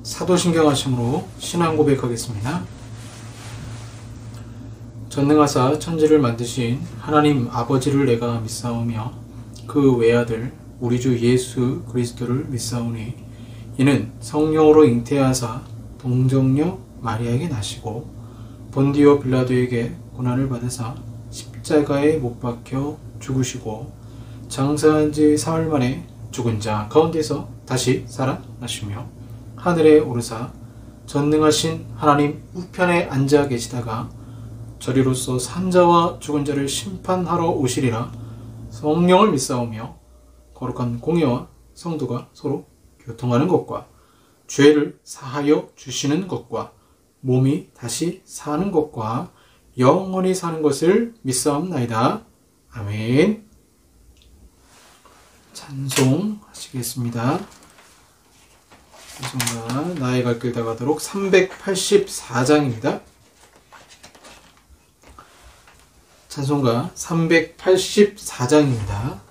사도신경하심으로 신앙 고백하겠습니다. 전능하사 천지를 만드신 하나님 아버지를 내가 믿사오며 그 외아들 우리 주 예수 그리스도를 믿사오니 이는 성령으로 잉태하사 동정녀 마리아에게 나시고 본디오 빌라도에게 고난을 받으사 십자가에 못 박혀 죽으시고 장사한 지 사흘 만에 죽은 자 가운데서 다시 살아나시며 하늘에 오르사 전능하신 하나님 우편에 앉아 계시다가 저리로서 산자와 죽은 자를 심판하러 오시리라. 성령을 믿사오며 거룩한 공예와 성도가 서로 교통하는 것과 죄를 사하여 주시는 것과 몸이 다시 사는 것과 영원히 사는 것을 믿사옵나이다. 아멘. 찬송하시겠습니다. 찬송가 나의 갈 길 다가도록 384장입니다. 찬송가 384장입니다.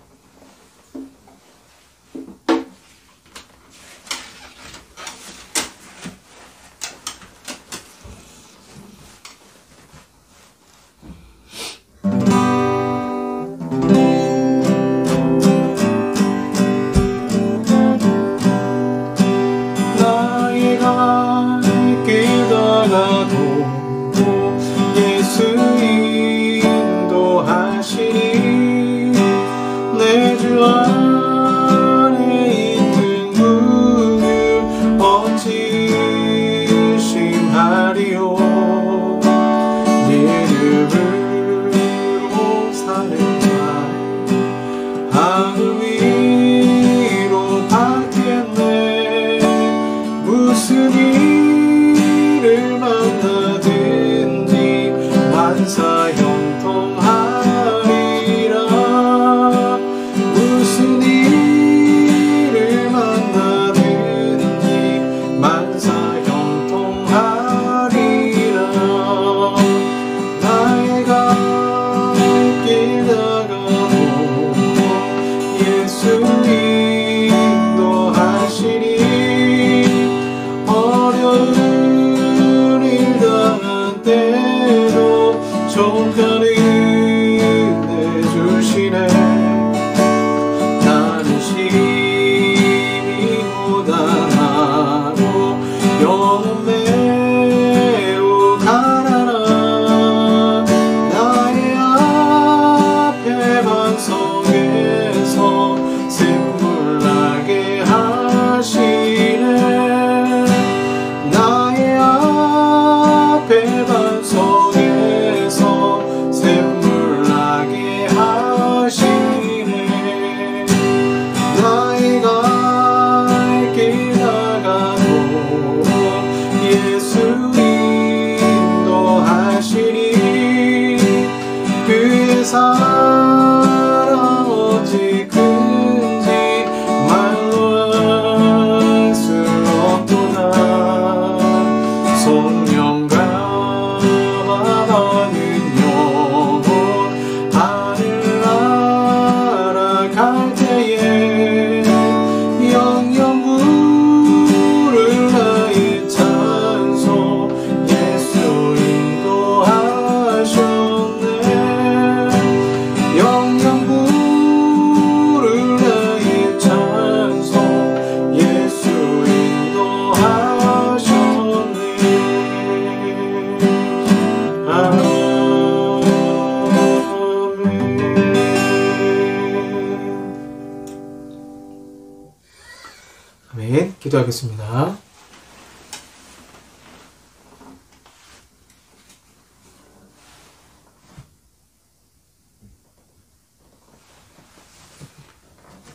아멘. 기도하겠습니다.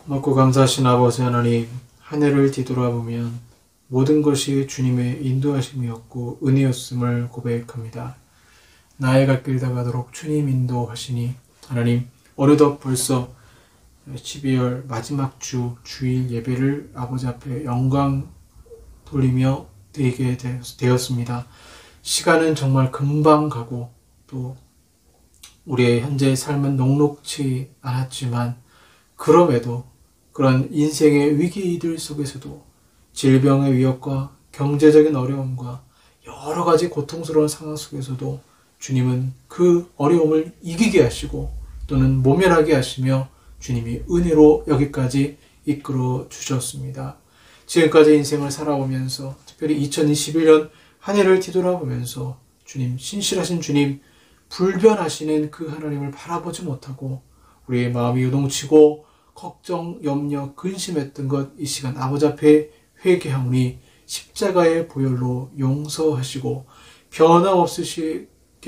고맙고 감사하신 아버지 하나님, 한 해를 뒤돌아보면 모든 것이 주님의 인도하심이었고 은혜였음을 고백합니다. 나의 갈 길 다가도록 주님 인도하시니 하나님, 어느덧 벌써 12월 마지막 주 주일 예배를 아버지 앞에 영광 돌리며 드리게 되었습니다. 시간은 정말 금방 가고 또 우리의 현재의 삶은 녹록지 않았지만 그럼에도 그런 인생의 위기들 속에서도 질병의 위협과 경제적인 어려움과 여러 가지 고통스러운 상황 속에서도 주님은 그 어려움을 이기게 하시고 또는 모면하게 하시며 주님이 은혜로 여기까지 이끌어 주셨습니다. 지금까지 인생을 살아오면서 특별히 2021년 한 해를 뒤돌아보면서 주님, 신실하신 주님, 불변하시는 그 하나님을 바라보지 못하고 우리의 마음이 요동치고 걱정, 염려, 근심했던 것 이 시간 아버지 앞에 회개하오니 십자가의 보혈로 용서하시고 변함없이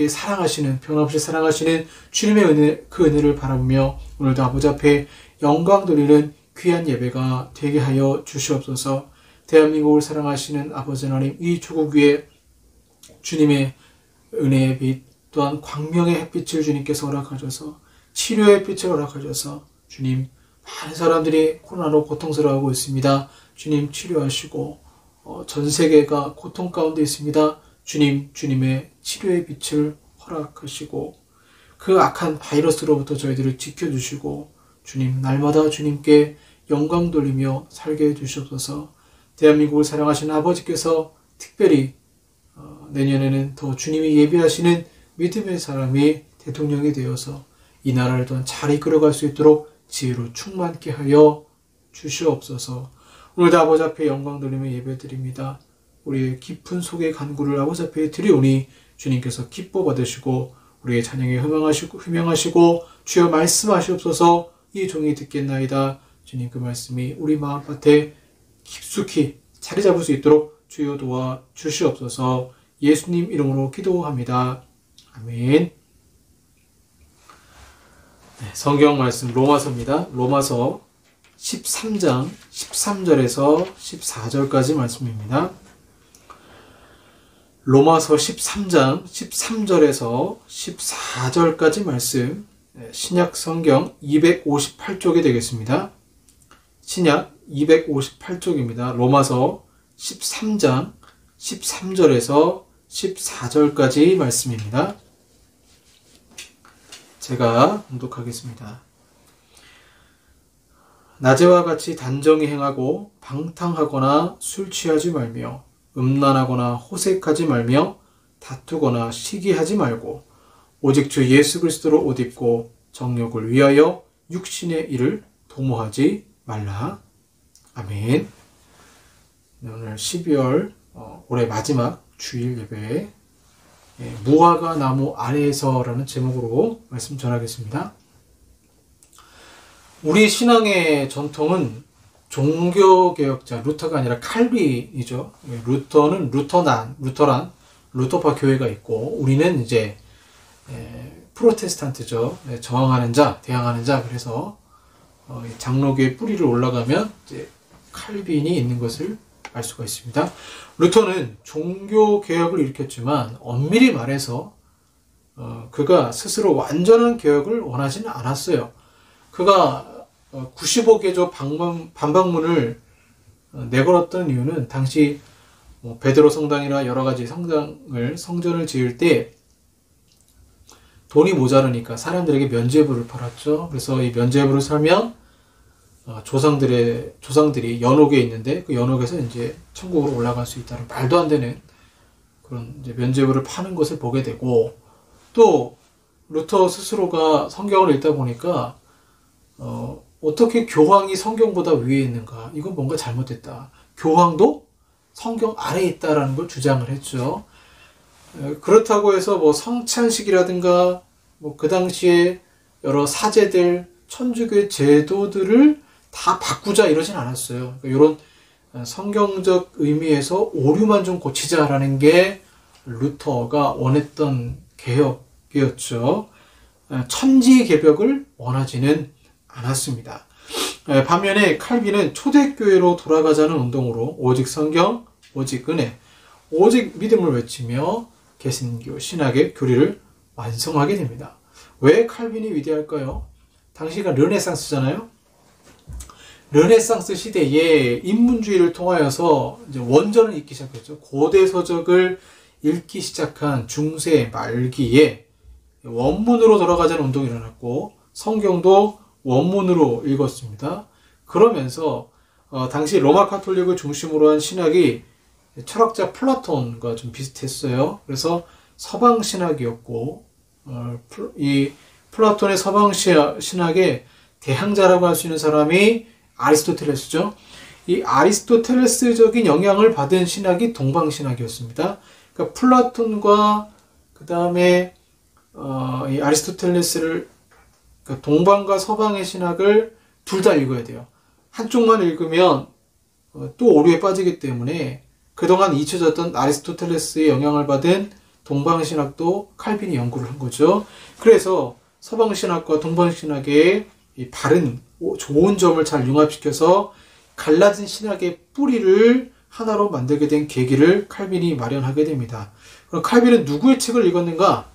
사랑하시는 주님의 은혜, 그 은혜를 바라보며 오늘도 아버지 앞에 영광 돌리는 귀한 예배가 되게 하여 주시옵소서. 대한민국을 사랑하시는 아버지 하나님, 이 조국 위에 주님의 은혜의 빛 또한 광명의 햇빛을 주님께서 허락하셔서 치료의 빛을 허락하셔서 주님, 많은 사람들이 코로나로 고통스러워하고 있습니다. 주님 치료하시고 전 세계가 고통 가운데 있습니다. 주님, 주님의 치료의 빛을 허락하시고 그 악한 바이러스로부터 저희들을 지켜주시고 주님, 날마다 주님께 영광 돌리며 살게 해주시옵소서. 대한민국을 사랑하시는 아버지께서 특별히 내년에는 더 주님이 예비하시는 믿음의 사람이 대통령이 되어서 이 나라를 더 잘 이끌어갈 수 있도록 지혜로 충만케 하여 주시옵소서. 오늘도 아버지 앞에 영광 돌리며 예배드립니다. 우리의 깊은 속의 간구를 아버지 앞에 드리오니 주님께서 기뻐 받으시고 우리의 찬양에 흠양하시고 주여 말씀하시옵소서. 이 종이 듣겠나이다. 주님, 그 말씀이 우리 마음밭에 깊숙이 자리 잡을 수 있도록 주여 도와 주시옵소서. 예수님 이름으로 기도합니다. 아멘. 성경 말씀 로마서입니다. 로마서 13장 13절에서 14절까지 말씀입니다. 로마서 13장 13절에서 14절까지 말씀, 신약 성경 258쪽이 되겠습니다. 신약 258쪽입니다. 로마서 13장 13절에서 14절까지 말씀입니다. 제가 봉독하겠습니다. 낮에와 같이 단정히 행하고 방탕하거나 술 취하지 말며 음란하거나 호색하지 말며 다투거나 시기하지 말고 오직 주 예수 그리스도로 옷 입고 정욕을 위하여 육신의 일을 도모하지 말라. 아멘. 오늘 12월 올해 마지막 주일 예배 무화과 나무 아래에서라는 제목으로 말씀 전하겠습니다. 우리 신앙의 전통은 종교개혁자 루터가 아니라 칼빈이죠. 루터는 루터파 교회가 있고 우리는 이제 프로테스탄트죠. 저항하는 자, 대항하는 자. 그래서 장로교의 뿌리를 올라가면 이제 칼빈이 있는 것을 알 수가 있습니다. 루터는 종교개혁을 일으켰지만 엄밀히 말해서 그가 스스로 완전한 개혁을 원하지는 않았어요. 그가 95개조 반박문을 내걸었던 이유는 당시 베드로 성당이나 여러 가지 성전을 지을 때 돈이 모자라니까 사람들에게 면죄부를 팔았죠. 그래서 이 면죄부를 사면 조상들이 연옥에 있는데 그 연옥에서 이제 천국으로 올라갈 수 있다는 말도 안 되는 그런 이제 면죄부를 파는 것을 보게 되고, 또 루터 스스로가 성경을 읽다 보니까 어떻게 교황이 성경보다 위에 있는가? 이건 뭔가 잘못됐다. 교황도 성경 아래에 있다라는 걸 주장을 했죠. 그렇다고 해서 뭐 성찬식이라든가 뭐 그 당시에 여러 사제들, 천주교의 제도들을 다 바꾸자 이러진 않았어요. 이런 성경적 의미에서 오류만 좀 고치자라는 게 루터가 원했던 개혁이었죠. 천지개벽을 원하지는 않았습니다. 반면에 칼빈은 초대교회로 돌아가자는 운동으로 오직 성경, 오직 은혜, 오직 믿음을 외치며 개신교 신학의 교리를 완성하게 됩니다. 왜 칼빈이 위대할까요? 당시가 르네상스잖아요. 르네상스 시대에 인문주의를 통하여서 이제 원전을 읽기 시작했죠. 고대 서적을 읽기 시작한 중세 말기에 원문으로 돌아가자는 운동이 일어났고 성경도 원문으로 읽었습니다. 그러면서 당시 로마 카톨릭을 중심으로 한 신학이 철학자 플라톤과 좀 비슷했어요. 그래서 서방 신학이었고, 이 플라톤의 서방 신학의 대항자라고 할 수 있는 사람이 아리스토텔레스죠. 이 아리스토텔레스적인 영향을 받은 신학이 동방 신학이었습니다. 그러니까 플라톤과 그 다음에 이 아리스토텔레스를, 그러니까 동방과 서방의 신학을 둘 다 읽어야 돼요. 한쪽만 읽으면 또 오류에 빠지기 때문에 그동안 잊혀졌던 아리스토텔레스의 영향을 받은 동방신학도 칼빈이 연구를 한 거죠. 그래서 서방신학과 동방신학의 이 바른, 좋은 점을 잘 융합시켜서 갈라진 신학의 뿌리를 하나로 만들게 된 계기를 칼빈이 마련하게 됩니다. 그럼 칼빈은 누구의 책을 읽었는가?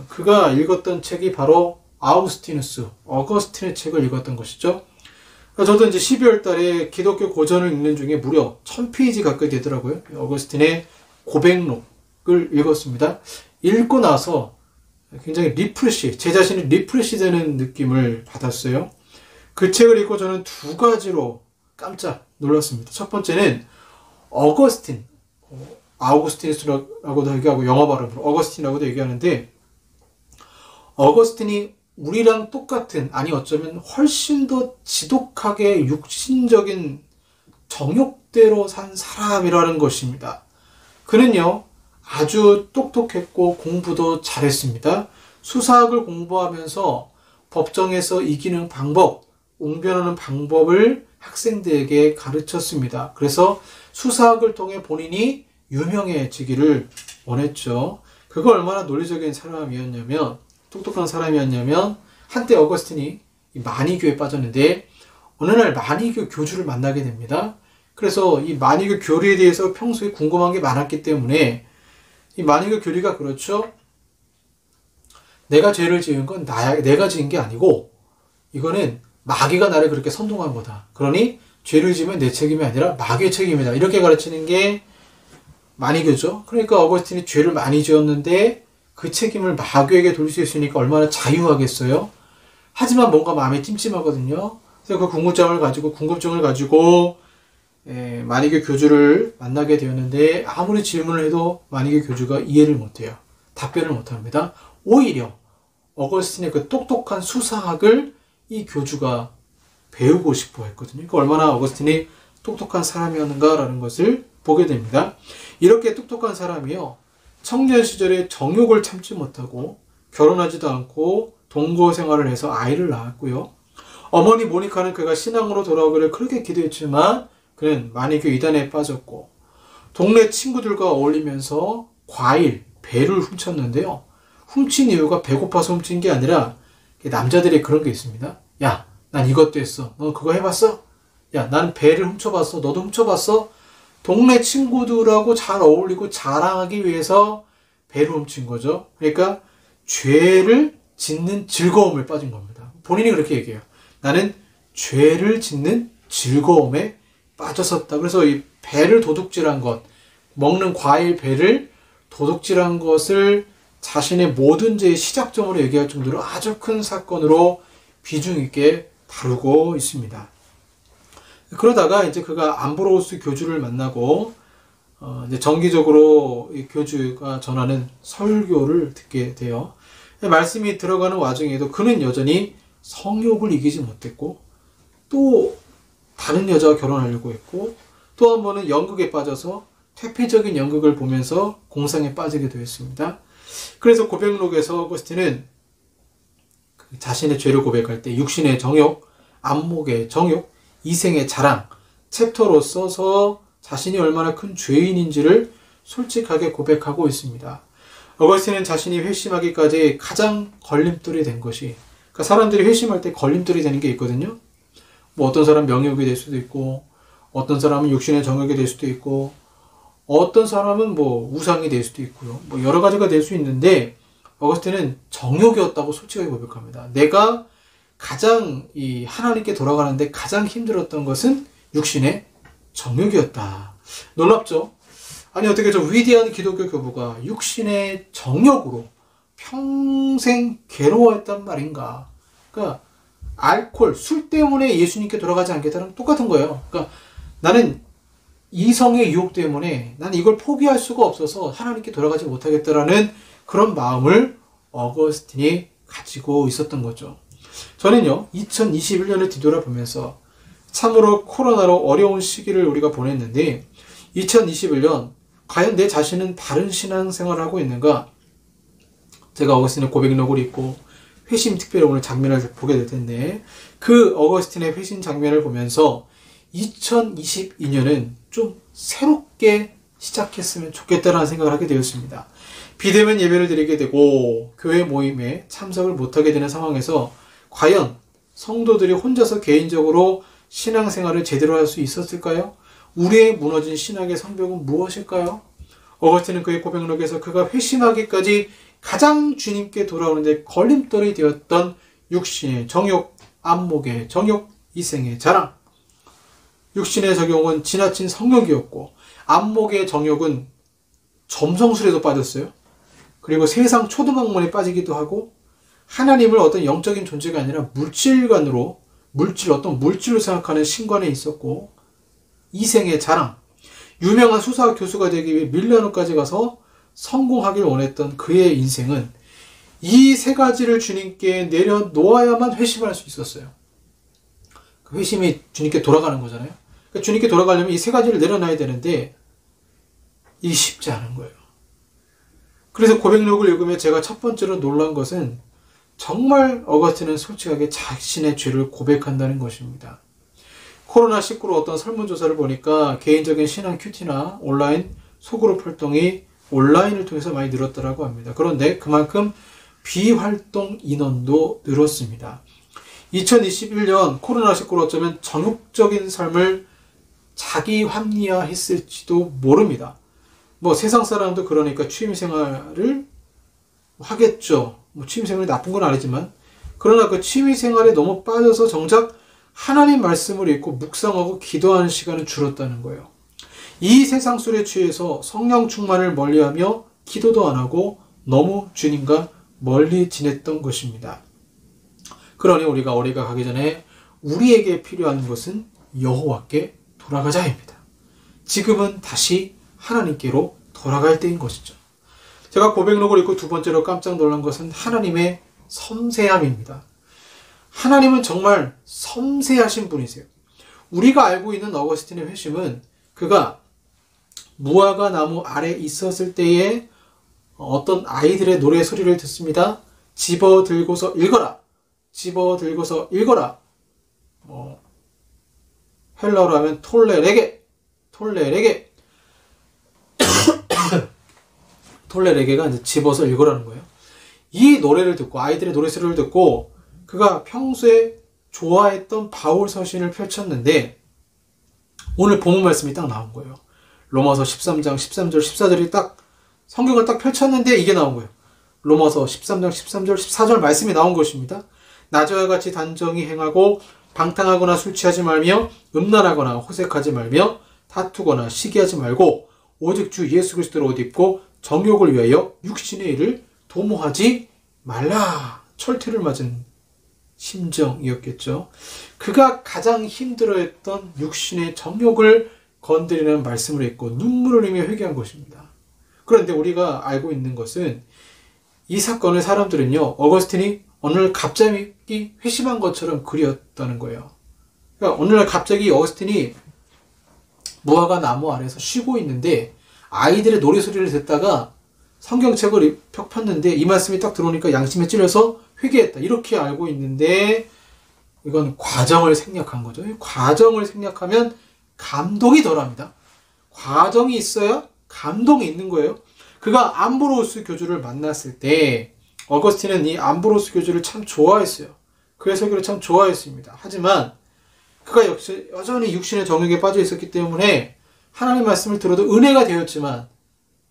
그가 읽었던 책이 바로 아우구스티누스, 어거스틴의 책을 읽었던 것이죠. 저도 이제 12월 달에 기독교 고전을 읽는 중에 무려 1000페이지 가까이 되더라고요. 어거스틴의 고백록을 읽었습니다. 읽고 나서 굉장히 제 자신이 리프레시 되는 느낌을 받았어요. 그 책을 읽고 저는 두 가지로 깜짝 놀랐습니다. 첫 번째는 어거스틴, 아우구스티누스라고도 얘기하고 영어 발음으로 어거스틴이라고도 얘기하는데, 어거스틴이 우리랑 똑같은, 아니 어쩌면 훨씬 더 지독하게 육신적인 정욕대로 산 사람이라는 것입니다. 그는요, 아주 똑똑했고 공부도 잘했습니다. 수사학을 공부하면서 법정에서 이기는 방법, 웅변하는 방법을 학생들에게 가르쳤습니다. 그래서 수사학을 통해 본인이 유명해지기를 원했죠. 그가 얼마나 논리적인 사람이었냐면, 똑똑한 사람이었냐면, 한때 어거스틴이 마니교에 빠졌는데 어느 날 마니교 교주를 만나게 됩니다. 그래서 이 마니교 교리에 대해서 평소에 궁금한 게 많았기 때문에, 이 마니교 교리가 그렇죠. 내가 죄를 지은 건 내가 지은 게 아니고 이거는 마귀가 나를 그렇게 선동한 거다. 그러니 죄를 지으면 내 책임이 아니라 마귀의 책임이다. 이렇게 가르치는 게 마니교죠. 그러니까 어거스틴이 죄를 많이 지었는데 그 책임을 마귀에게 돌릴 수 있으니까 얼마나 자유하겠어요. 하지만 뭔가 마음이 찜찜하거든요. 그래서 그 궁금증을 가지고 마니교 교주를 만나게 되었는데, 아무리 질문을 해도 마니교 교주가 이해를 못해요. 답변을 못합니다. 오히려 어거스틴의 그 똑똑한 수사학을 이 교주가 배우고 싶어 했거든요. 그러니까 얼마나 어거스틴이 똑똑한 사람이었는가라는 것을 보게 됩니다. 이렇게 똑똑한 사람이요, 청년 시절에 정욕을 참지 못하고 결혼하지도 않고 동거 생활을 해서 아이를 낳았고요. 어머니 모니카는 그가 신앙으로 돌아오기를 그렇게 기도했지만 그는 마니교 이단에 빠졌고, 동네 친구들과 어울리면서 과일, 배를 훔쳤는데요. 훔친 이유가 배고파서 훔친 게 아니라, 남자들이 그런 게 있습니다. 야, 난 이것도 했어. 너 그거 해봤어? 야, 난 배를 훔쳐봤어. 너도 훔쳐봤어? 동네 친구들하고 잘 어울리고 자랑하기 위해서 배를 훔친 거죠. 그러니까 죄를 짓는 즐거움을 빠진 겁니다. 본인이 그렇게 얘기해요. 나는 죄를 짓는 즐거움에 빠졌었다. 그래서 이 배를 도둑질한 것, 먹는 과일 배를 도둑질한 것을 자신의 모든 죄의 시작점으로 얘기할 정도로 아주 큰 사건으로 비중 있게 다루고 있습니다. 그러다가 이제 그가 암브로우스 교주를 만나고 이제 정기적으로 이 교주가 전하는 설교를 듣게 돼요. 말씀이 들어가는 와중에도 그는 여전히 성욕을 이기지 못했고, 또 다른 여자와 결혼하려고 했고, 또 한 번은 연극에 빠져서 퇴폐적인 연극을 보면서 공상에 빠지기도 했습니다. 그래서 고백록에서 어거스틴은 자신의 죄를 고백할 때 육신의 정욕, 안목의 정욕, 이생의 자랑, 챕터로 써서 자신이 얼마나 큰 죄인인지를 솔직하게 고백하고 있습니다. 어거스틴은 자신이 회심하기까지 가장 걸림돌이 된 것이, 그러니까 사람들이 회심할 때 걸림돌이 되는 게 있거든요. 뭐 어떤 사람은 명욕이 될 수도 있고, 어떤 사람은 육신의 정욕이 될 수도 있고, 어떤 사람은 뭐 우상이 될 수도 있고요. 뭐 여러 가지가 될 수 있는데, 어거스틴은 정욕이었다고 솔직하게 고백합니다. 내가 가장 이 하나님께 돌아가는데 가장 힘들었던 것은 육신의 정욕이었다. 놀랍죠? 아니 어떻게 저 위대한 기독교 교부가 육신의 정욕으로 평생 괴로워했단 말인가? 그러니까 알코올, 술 때문에 예수님께 돌아가지 않겠다는 똑같은 거예요. 그러니까 나는 이성의 유혹 때문에 난 이걸 포기할 수가 없어서 하나님께 돌아가지 못하겠다라는 그런 마음을 어거스틴이 가지고 있었던 거죠. 저는요, 2021년을 뒤돌아보면서 참으로 코로나로 어려운 시기를 우리가 보냈는데 2021년 과연 내 자신은 바른 신앙생활을 하고 있는가? 제가 어거스틴의 고백록을 읽고 회심 특별히 오늘 장면을 보게 될 텐데 그 어거스틴의 회심 장면을 보면서 2022년은 좀 새롭게 시작했으면 좋겠다라는 생각을 하게 되었습니다. 비대면 예배를 드리게 되고 교회 모임에 참석을 못하게 되는 상황에서 과연 성도들이 혼자서 개인적으로 신앙생활을 제대로 할 수 있었을까요? 우리의 무너진 신앙의 성벽은 무엇일까요? 어거스틴은 그의 고백록에서 그가 회심하기까지 가장 주님께 돌아오는데 걸림돌이 되었던 육신의 정욕, 안목의 정욕, 이생의 자랑. 육신의 정욕은 지나친 성욕이었고 안목의 정욕은 점성술에도 빠졌어요. 그리고 세상 초등학문에 빠지기도 하고 하나님을 어떤 영적인 존재가 아니라 어떤 물질로 생각하는 신관에 있었고 이생의 자랑. 유명한 수사 교수가 되기 위해 밀라노까지 가서 성공하길 원했던 그의 인생은 이 세 가지를 주님께 내려놓아야만 회심을 할 수 있었어요. 그 회심이 주님께 돌아가는 거잖아요. 그러니까 주님께 돌아가려면 이 세 가지를 내려놔야 되는데 이게 쉽지 않은 거예요. 그래서 고백록을 읽으며 제가 첫 번째로 놀란 것은 정말 어거스틴은 솔직하게 자신의 죄를 고백한다는 것입니다. 코로나19로 어떤 설문조사를 보니까 개인적인 신앙 큐티나 온라인 소그룹 활동이 온라인을 통해서 많이 늘었다고 합니다. 그런데 그만큼 비활동 인원도 늘었습니다. 2021년 코로나19로 어쩌면 정욕적인 삶을 자기 합리화했을지도 모릅니다. 세상 사람도 그러니까 취미생활을 하겠죠. 취미생활이 나쁜 건 아니지만 그러나 그 취미생활에 너무 빠져서 정작 하나님 말씀을 읽고 묵상하고 기도하는 시간은 줄었다는 거예요. 이 세상 술에 취해서 성령 충만을 멀리하며 기도도 안 하고 너무 주님과 멀리 지냈던 것입니다. 그러니 우리가 어디가 가기 전에 우리에게 필요한 것은 여호와께 돌아가자입니다. 지금은 다시 하나님께로 돌아갈 때인 것이죠. 제가 고백록을 읽고 두 번째로 깜짝 놀란 것은 하나님의 섬세함입니다. 하나님은 정말 섬세하신 분이세요. 우리가 알고 있는 어거스틴의 회심은 그가 무화과 나무 아래 있었을 때에 어떤 아이들의 노래 소리를 듣습니다. 집어 들고서 읽어라. 집어 들고서 읽어라. 헬라어로 하면 톨레레게. 톨레레게가 이제 집어서 읽으라는 거예요. 이 노래를 듣고 아이들의 노래 소리를 듣고 그가 평소에 좋아했던 바울 서신을 펼쳤는데 오늘 본문 말씀이 딱 나온 거예요. 로마서 13장 13절 14절이 딱 성경을 딱 펼쳤는데 이게 나온 거예요. 로마서 13장 13절 14절 말씀이 나온 것입니다. 나저와 같이 단정히 행하고 방탕하거나 술 취하지 말며 음란하거나 호색하지 말며 다투거나 시기하지 말고 오직 주 예수 그리스도를 옷 입고 정욕을 위하여 육신의 일을 도모하지 말라. 철퇴를 맞은 심정이었겠죠. 그가 가장 힘들어했던 육신의 정욕을 건드리는 말씀을 했고 눈물을 흘리며 회개한 것입니다. 그런데 우리가 알고 있는 것은 이 사건을 사람들은요, 어거스틴이 어느 날 갑자기 회심한 것처럼 그렸다는 거예요. 그러니까 어느 날 갑자기 어거스틴이 무화과 나무 아래서 쉬고 있는데 아이들의 노래소리를 듣다가 성경책을 폈는데 이 말씀이 딱 들어오니까 양심에 찔려서 회개했다. 이렇게 알고 있는데 이건 과정을 생략한 거죠. 과정을 생략하면 감동이 덜합니다. 과정이 있어야 감동이 있는 거예요. 그가 암브로스 교주를 만났을 때 어거스틴은 이 암브로스 교주를 참 좋아했어요. 그의 설교를 참 좋아했습니다. 하지만 그가 역시 여전히 육신의 정욕에 빠져 있었기 때문에 하나님 말씀을 들어도 은혜가 되었지만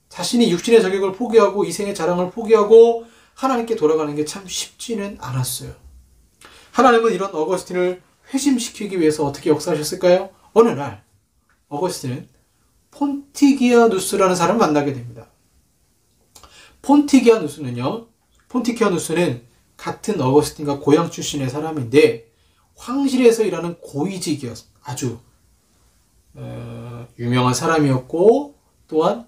자신이 육신의 정욕을 포기하고 이생의 자랑을 포기하고 하나님께 돌아가는 게 참 쉽지는 않았어요. 하나님은 이런 어거스틴을 회심시키기 위해서 어떻게 역사하셨을까요? 어느 날 어거스틴은 폰티기아누스라는 사람을 만나게 됩니다. 폰티기아누스는 같은 어거스틴과 고향 출신의 사람인데 황실에서 일하는 고위직이었어요. 아주 유명한 사람이었고 또한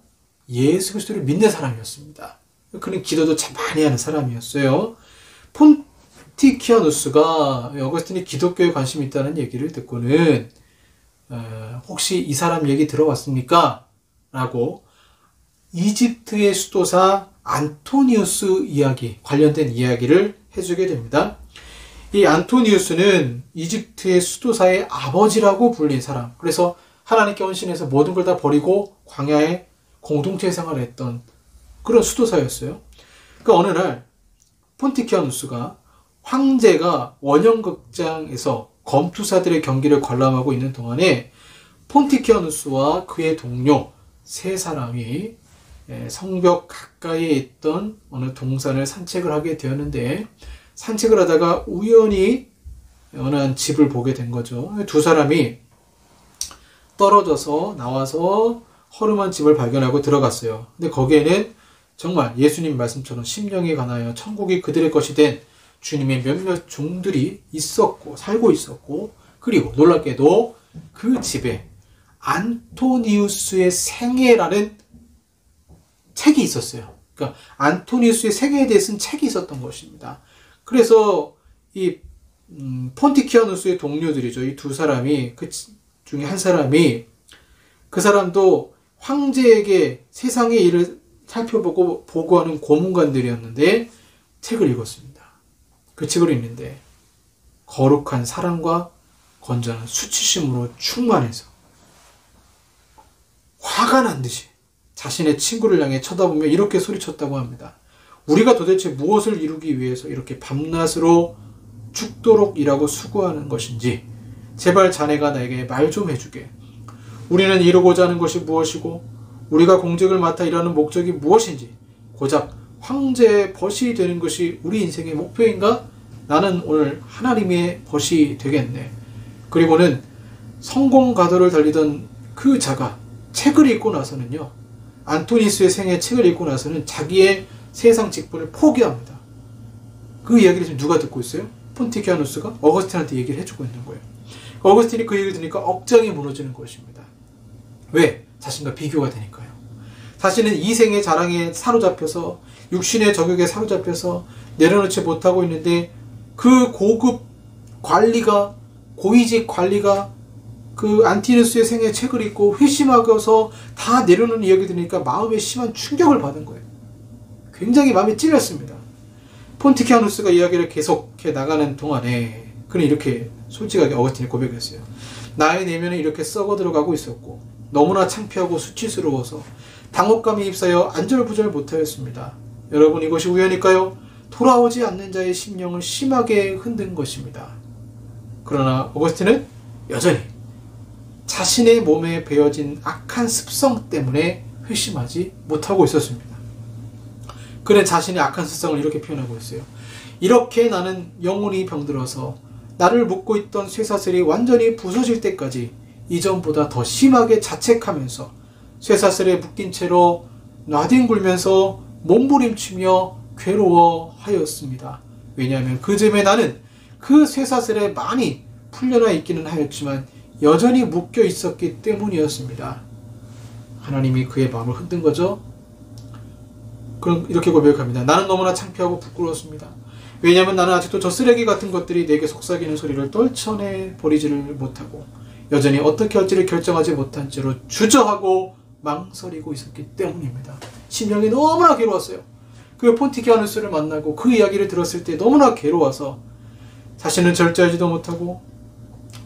예수 그리스도를 믿는 사람이었습니다. 그는 기도도 참 많이 하는 사람이었어요. 폰티키아누스가 어거스틴이 기독교에 관심이 있다는 얘기를 듣고는 혹시 이 사람 얘기 들어봤습니까? 라고 이집트의 수도사 안토니우스 이야기, 관련된 이야기를 해주게 됩니다. 이 안토니우스는 이집트의 수도사의 아버지라고 불린 사람. 그래서 하나님께 헌신해서 모든 걸 다 버리고 광야에 공동체 생활을 했던 그런 수도사였어요. 그러니까 어느 날 폰티키아누스가 황제가 원형극장에서 검투사들의 경기를 관람하고 있는 동안에 폰티키아누스와 그의 동료 세 사람이 성벽 가까이에 있던 어느 동산을 산책을 하게 되었는데, 산책을 하다가 우연히 어느 한 집을 보게 된 거죠. 두 사람이 떨어져서 나와서 허름한 집을 발견하고 들어갔어요. 근데 거기에는 정말 예수님 말씀처럼 심령이 가나여 천국이 그들의 것이 된 주님의 몇몇 종들이 있었고 살고 있었고, 그리고 놀랍게도 그 집에 안토니우스의 생애라는 책이 있었어요. 그러니까 안토니우스의 생애에 대해 쓴 책이 있었던 것입니다. 그래서 이 폰티키아누스의 동료들이죠. 이 두 사람이, 그 중에 한 사람이, 그 사람도 황제에게 세상의 일을 살펴보고 보고하는 고문관들이었는데 책을 읽었습니다. 그 책을 읽는데 거룩한 사랑과 건전한 수치심으로 충만해서 화가 난 듯이 자신의 친구를 향해 쳐다보며 이렇게 소리쳤다고 합니다. 우리가 도대체 무엇을 이루기 위해서 이렇게 밤낮으로 죽도록 일하고 수고하는 것인지 제발 자네가 나에게 말 좀 해주게. 우리는 이루고자 하는 것이 무엇이고 우리가 공직을 맡아 일하는 목적이 무엇인지, 고작 황제의 벗이 되는 것이 우리 인생의 목표인가? 나는 오늘 하나님의 벗이 되겠네. 그리고는 성공가도를 달리던 그 자가 책을 읽고 나서는요, 안토니우스의 생애 책을 읽고 나서는 자기의 세상 직분을 포기합니다. 그 이야기를 지금 누가 듣고 있어요? 폰티키아누스가 어거스틴한테 얘기를 해주고 있는 거예요. 어거스틴이 그 얘기를 들으니까 억장이 무너지는 것입니다. 왜? 자신과 비교가 되니까요. 자신은 이생의 자랑에 사로잡혀서, 육신의 정욕에 사로잡혀서 내려놓지 못하고 있는데, 그 고급 관리가, 고위직 관리가 그 안티누스의 생애 책을 읽고 회심하고서 다 내려놓는 이야기 들으니까 마음에 심한 충격을 받은 거예요. 굉장히 마음이 찔렸습니다. 폰티키아누스가 이야기를 계속해 나가는 동안에 그는 이렇게 솔직하게 어거스틴이 고백했어요. 나의 내면은 이렇게 썩어 들어가고 있었고 너무나 창피하고 수치스러워서 당혹감에 휩싸여 안절부절 못하였습니다. 여러분, 이것이 우연일까요? 돌아오지 않는 자의 심령을 심하게 흔든 것입니다. 그러나 어거스틴은 여전히 자신의 몸에 배어진 악한 습성 때문에 회심하지 못하고 있었습니다. 그는 자신의 악한 습성을 이렇게 표현하고 있어요. 이렇게 나는 영혼이 병들어서 나를 묶고 있던 쇠사슬이 완전히 부서질 때까지 이전보다 더 심하게 자책하면서 쇠사슬에 묶인 채로 나뒹굴면서 몸부림치며 괴로워하였습니다. 왜냐하면 그즈음에 나는 그 쇠사슬에 많이 풀려나 있기는 하였지만 여전히 묶여 있었기 때문이었습니다. 하나님이 그의 마음을 흔든 거죠. 그럼 이렇게 고백합니다. 나는 너무나 창피하고 부끄러웠습니다. 왜냐하면 나는 아직도 저 쓰레기 같은 것들이 내게 속삭이는 소리를 떨쳐내 버리지를 못하고 여전히 어떻게 할지를 결정하지 못한 채로 주저하고 망설이고 있었기 때문입니다. 심령이 너무나 괴로웠어요. 그 폰티키아누스를 만나고 그 이야기를 들었을 때 너무나 괴로워서 자신은 절제하지도 못하고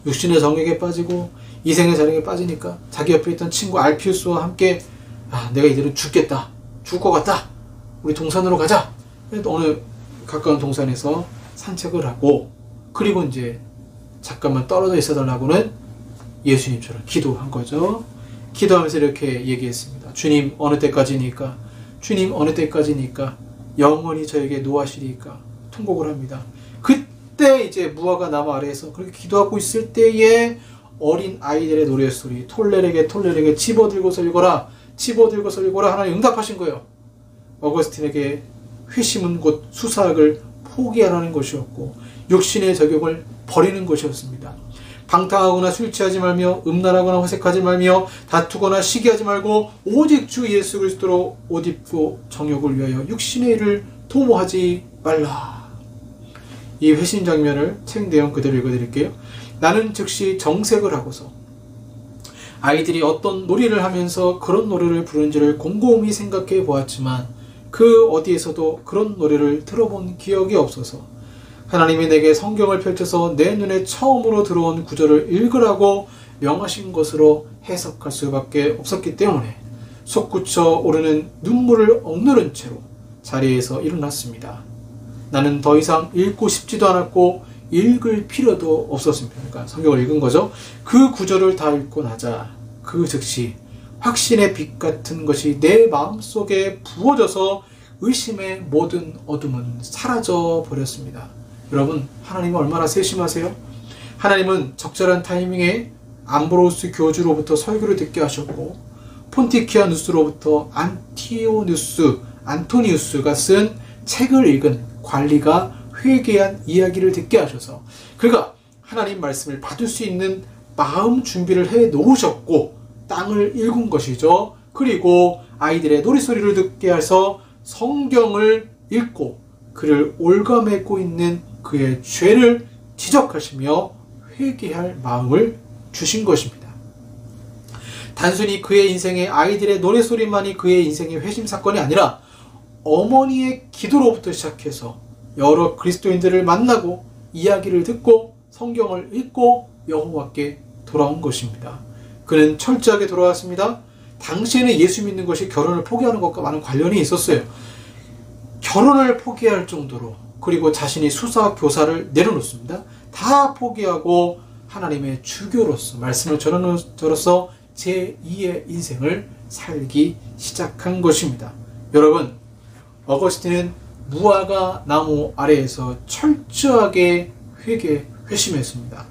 육신의 정욕에 빠지고 이생의 자랑에 빠지니까 자기 옆에 있던 친구 알피우스와 함께 내가 이대로 죽겠다. 죽을 것 같다. 우리 동산으로 가자. 어느 가까운 동산에서 산책을 하고, 그리고 이제 잠깐만 떨어져 있어달라고는 예수님처럼 기도한 거죠. 기도하면서 이렇게 얘기했습니다. 주님, 어느 때까지니까? 주님, 어느 때까지니까? 영원히 저에게 노하시리까? 통곡을 합니다. 그때 이제 무화과 나무 아래에서 그렇게 기도하고 있을 때에 어린 아이들의 노래소리, 톨레르게 톨레르게 집어들고서 읽어라, 집어들고서 읽어라 하나님 응답하신 거예요. 어거스틴에게 회심은 곧 수사학을 포기하라는 것이었고 육신의 적욕을 버리는 것이었습니다. 방탕하거나 술 취하지 말며 음란하거나 호색하지 말며 다투거나 시기하지 말고 오직 주 예수 그리스도로 옷 입고 정욕을 위하여 육신의 일을 도모하지 말라. 이 회심 장면을 책 내용 그대로 읽어드릴게요. 나는 즉시 정색을 하고서 아이들이 어떤 놀이를 하면서 그런 노래를 부르는지를 곰곰이 생각해 보았지만 그 어디에서도 그런 노래를 들어본 기억이 없어서 하나님이 내게 성경을 펼쳐서 내 눈에 처음으로 들어온 구절을 읽으라고 명하신 것으로 해석할 수밖에 없었기 때문에 솟구쳐 오르는 눈물을 억누른 채로 자리에서 일어났습니다. 나는 더 이상 읽고 싶지도 않았고 읽을 필요도 없었습니다. 그러니까 성경을 읽은 거죠. 그 구절을 다 읽고 나자 그 즉시 확신의 빛 같은 것이 내 마음속에 부어져서 의심의 모든 어둠은 사라져 버렸습니다. 여러분, 하나님은 얼마나 세심하세요? 하나님은 적절한 타이밍에 암브로스 교주로부터 설교를 듣게 하셨고 폰티키아누스로부터 안토니우스가 쓴 책을 읽은 관리가 회개한 이야기를 듣게 하셔서 그가 하나님 말씀을 받을 수 있는 마음 준비를 해 놓으셨고 땅을 읽은 것이죠. 그리고 아이들의 노랫소리를 듣게 해서 성경을 읽고 그를 올가매고 있는 그의 죄를 지적하시며 회개할 마음을 주신 것입니다. 단순히 그의 인생의 아이들의 노랫소리만이 그의 인생의 회심 사건이 아니라 어머니의 기도로부터 시작해서 여러 그리스도인들을 만나고 이야기를 듣고 성경을 읽고 여호와께 돌아온 것입니다. 그는 철저하게 돌아왔습니다. 당시에는 예수 믿는 것이 결혼을 포기하는 것과 많은 관련이 있었어요. 결혼을 포기할 정도로 그리고 자신이 수사 교사를 내려놓습니다. 다 포기하고 하나님의 주교로서 말씀을 전함으로써 제2의 인생을 살기 시작한 것입니다. 여러분, 어거스틴은 무화과 나무 아래에서 철저하게 회심했습니다.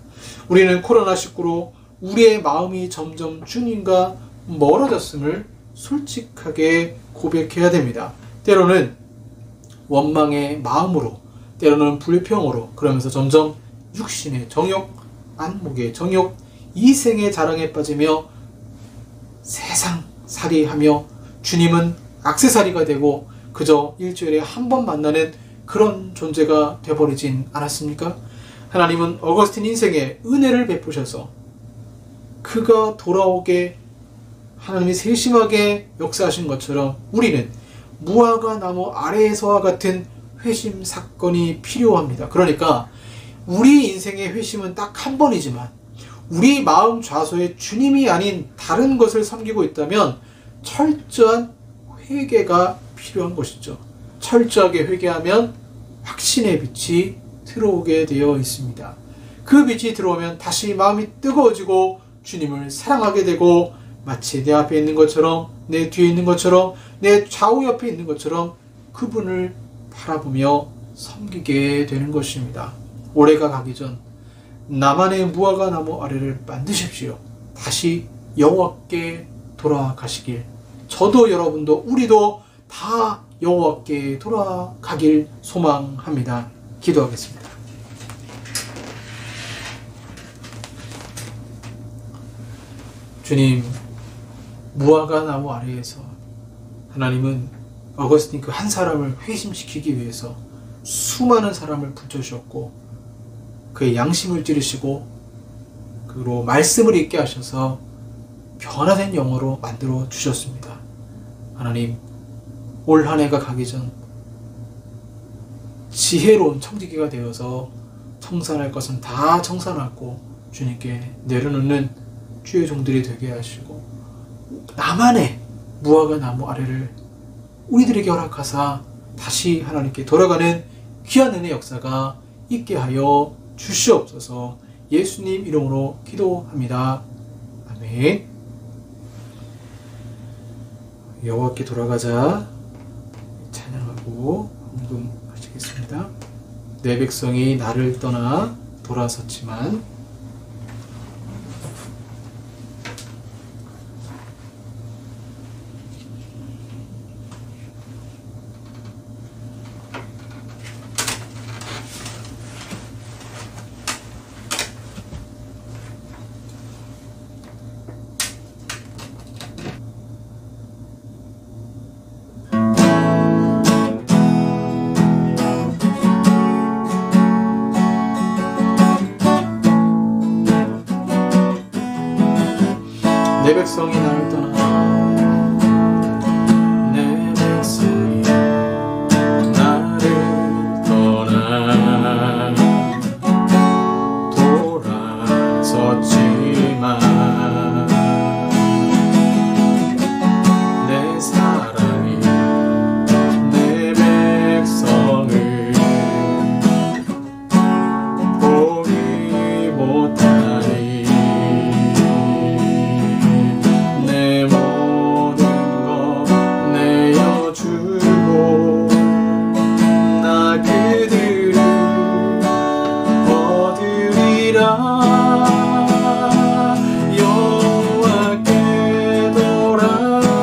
우리는 코로나19로 우리의 마음이 점점 주님과 멀어졌음을 솔직하게 고백해야 됩니다. 때로는 원망의 마음으로, 때로는 불평으로, 그러면서 점점 육신의 정욕, 안목의 정욕, 이생의 자랑에 빠지며 세상살이하며 주님은 액세서리가 되고 그저 일주일에 한 번 만나는 그런 존재가 되어버리진 않았습니까? 하나님은 어거스틴 인생에 은혜를 베푸셔서 그가 돌아오게 하나님이 세심하게 역사하신 것처럼 우리는 무화과 나무 아래에서와 같은 회심 사건이 필요합니다. 그러니까 우리 인생의 회심은 딱 한 번이지만 우리 마음 좌소에 주님이 아닌 다른 것을 섬기고 있다면 철저한 회개가 필요한 것이죠. 철저하게 회개하면 확신의 빛이 들어오게 되어 있습니다. 그 빛이 들어오면 다시 마음이 뜨거워지고 주님을 사랑하게 되고 마치 내 앞에 있는 것처럼, 내 뒤에 있는 것처럼, 내 좌우 옆에 있는 것처럼 그분을 바라보며 섬기게 되는 것입니다. 올해가 가기 전 나만의 무화과 나무 아래를 만드십시오. 다시 여호와께 돌아가시길, 저도 여러분도 우리도 다 여호와께 돌아가길 소망합니다. 기도하겠습니다. 주님, 무화과 나무 아래에서 하나님은 어거스틴 그 한 사람을 회심시키기 위해서 수많은 사람을 붙여주셨고 그의 양심을 찌르시고 그로 말씀을 읽게 하셔서 변화된 영어로 만들어 주셨습니다. 하나님, 올 한 해가 가기 전 지혜로운 청지기가 되어서 청산할 것은 다 청산하고 주님께 내려놓는 주의 종들이 되게 하시고 나만의 무화과 나무 아래를 우리들에게 허락하사 다시 하나님께 돌아가는 귀한 은혜의 역사가 있게 하여 주시옵소서. 예수님 이름으로 기도합니다. 아멘. 여호와께 돌아가자 찬양하고 헌금하시겠습니다. 내 백성이 나를 떠나 돌아섰지만 백성이 나를 떠나 내 백성이 나를 떠나 돌아섰지만 내 사랑이 내 백성을 포기 못하니 내 모든 것 내어주고 나 그들을 얻으리라. 여호와께 돌아가자.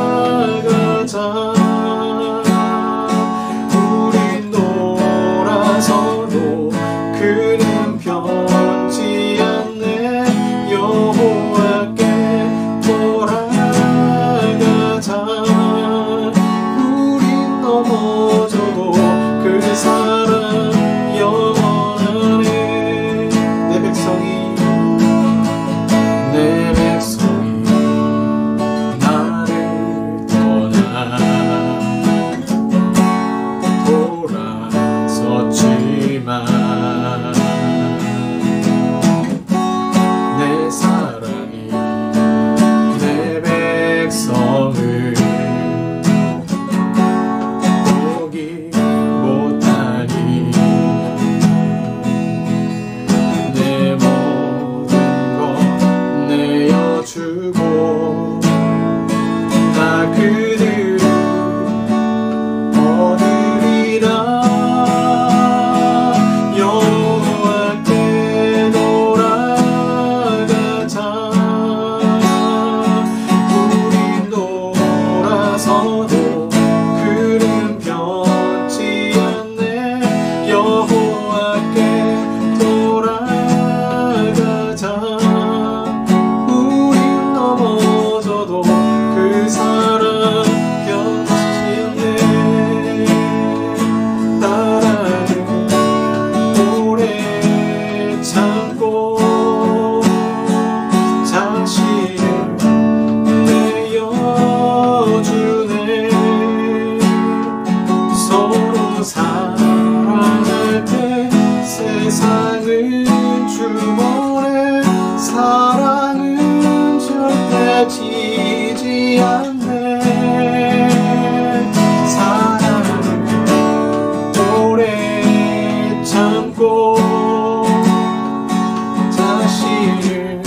우린 돌아서도 그는 변치 않네. 여호와께 돌아가자. 우린 넘어져도 그 사랑 영원하네. 내 백성이 나를 떠나 돌아섰지만 내 사랑이 내 백성을 포기 못하니 내 모든 것 내어주고 나 그들을 얻으리라. 여호와께 돌아가자. 우린 돌아서도 그는 변치 않네. 여호와께 돌아가자. 우린 넘어져도 그 사랑 변치 않네. 나라를 오래 참고 자신을 내어주네. 서로 사랑할 때 세상은 주머네. 사랑은 절대 지지 않네. 사랑을 오래 참고 자신을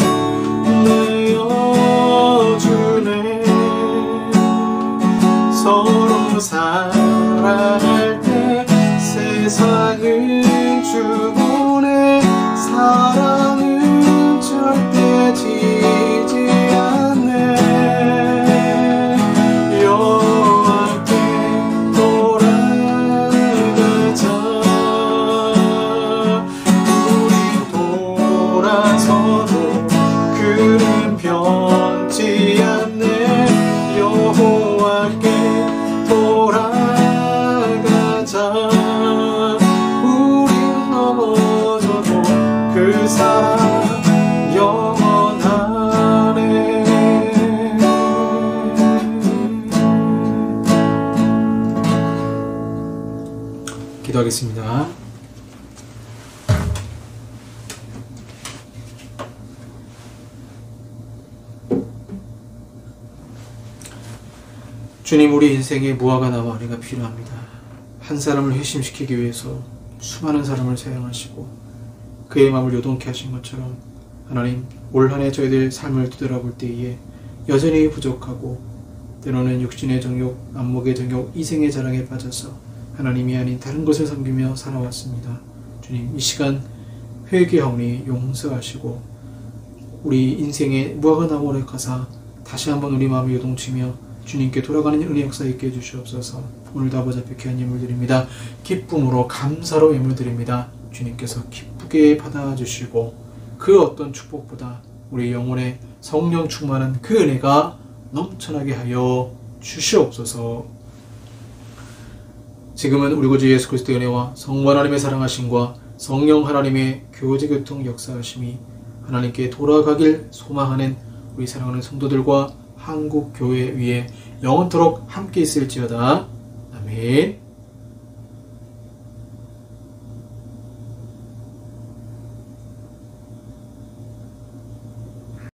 내어주네. 서로 사랑할 때 세상은 주문해. 사랑은 절대 지지 않네. 여호와께 돌아가자. 우리 돌아서도 그는 변치 않네. 여호와께 돌아가자. 우린 넘어져도 그 사랑 영원하네. 기도하겠습니다. 주님, 우리 인생에 무화과 나무 아래가 필요합니다. 한 사람을 회심시키기 위해서 수많은 사람을 사용하시고 그의 마음을 요동케 하신 것처럼 하나님, 올 한 해 저희들 삶을 뒤돌아볼 때에 여전히 부족하고 때로는 육신의 정욕, 안목의 정욕, 이생의 자랑에 빠져서 하나님이 아닌 다른 것을 섬기며 살아왔습니다. 주님, 이 시간 회개하오니 용서하시고 우리 인생의 무화과 나무 아래 가사 다시 한번 우리 마음을 요동치며 주님께 돌아가는 은혜 역사 있게 해주시옵소서. 오늘도 아버지 앞에 귀한 예물 드립니다. 기쁨으로 감사로 예물 드립니다. 주님께서 기쁘게 받아주시고 그 어떤 축복보다 우리 영혼에 성령 충만한 그 은혜가 넘쳐나게 하여 주시옵소서. 지금은 우리 구주 예수 그리스도의 은혜와 성부 하나님의 사랑하심과 성령 하나님의 교제교통 역사하심이 하나님께 돌아가길 소망하는 우리 사랑하는 성도들과 한국 교회 위에 영원토록 함께 있을지어다. 아멘.